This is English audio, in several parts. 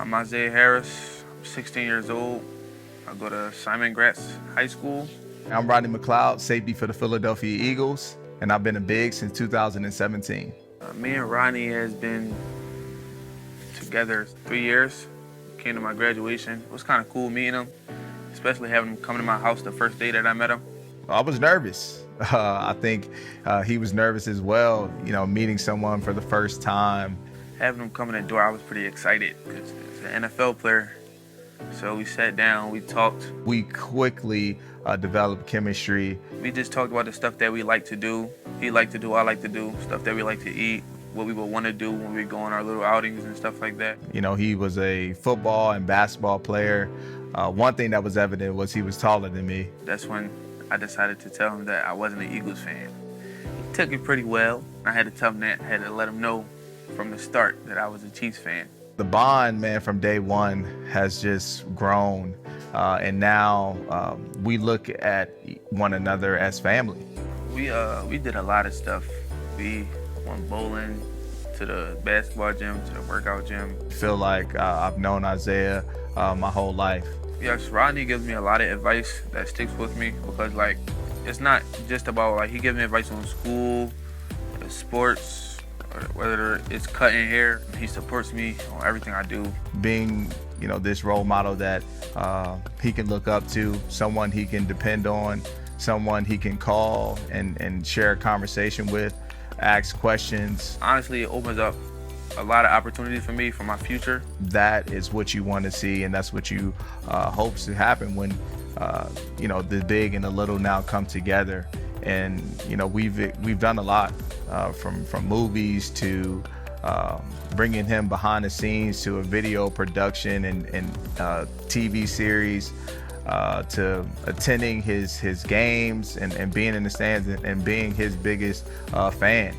I'm Isaiah Harris. I'm 16 years old. I go to Simon Gratz High School. I'm Rodney McCloud, safety for the Philadelphia Eagles, and I've been a big since 2017. Me and Rodney has been together 3 years. Came to my graduation. It was kind of cool meeting him, especially having him come to my house the first day that I met him. I was nervous. I think he was nervous as well, meeting someone for the first time. Having him come in the door, I was pretty excited because he's an NFL player. So we sat down, we talked. We quickly developed chemistry. We just talked about the stuff that we like to do. He liked to do, I like to do, stuff that we like to eat, what we would want to do when we go on our little outings and stuff like that. He was a football and basketball player. One thing that was evident was he was taller than me. That's when I decided to tell him that I wasn't an Eagles fan. He took it pretty well. I had to tell him that, I had to let him know from the start that I was a Chiefs fan. The bond, man, from day one has just grown. And now we look at one another as family. We did a lot of stuff. We went bowling, to the basketball gym, to the workout gym. I feel like I've known Isaiah my whole life. Yes, Rodney gives me a lot of advice that sticks with me because, it's not just about, he gives me advice on school, sports, or whether it's cutting hair. He supports me on everything I do. Being, this role model that he can look up to, someone he can depend on, someone he can call and share a conversation with, ask questions. Honestly, it opens up a lot of opportunities for me for my future. That is what you want to see, and that's what you hope to happen when the big and the little now come together. And we've done a lot, from movies to bringing him behind the scenes to a video production and TV series, to attending his games and being in the stands and being his biggest fan.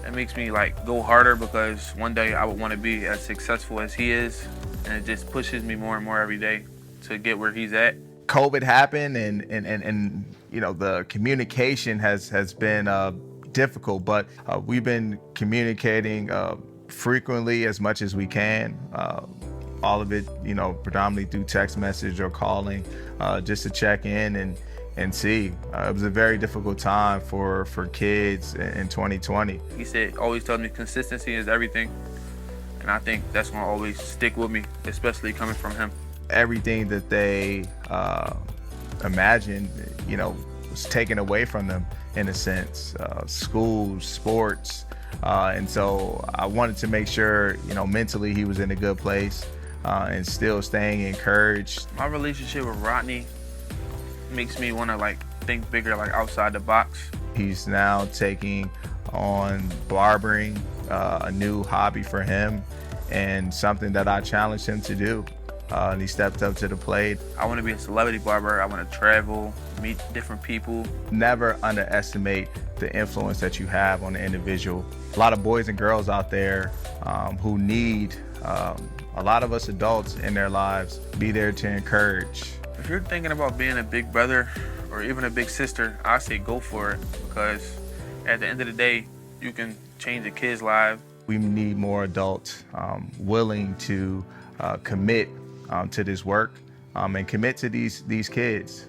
It makes me go harder because one day I would want to be as successful as he is, and it just pushes me more and more every day to get where he's at. COVID happened and the communication has been difficult, but we've been communicating frequently as much as we can. All of it, predominantly through text message or calling, just to check in and see. It was a very difficult time for kids in 2020. He said, always tells me consistency is everything. And I think that's gonna always stick with me, especially coming from him. Everything that they imagined, was taken away from them in a sense. Schools, sports. And so I wanted to make sure, mentally he was in a good place and still staying encouraged. My relationship with Rodney makes me want to think bigger, outside the box. He's now taking on barbering, a new hobby for him and something that I challenged him to do. And he stepped up to the plate. I want to be a celebrity barber. I want to travel, meet different people. Never underestimate the influence that you have on the individual. A lot of boys and girls out there who need a lot of us adults in their lives be there to encourage. If you're thinking about being a big brother or even a big sister, I say go for it, because at the end of the day, you can change a kid's life. We need more adults willing to commit to this work and commit to these kids.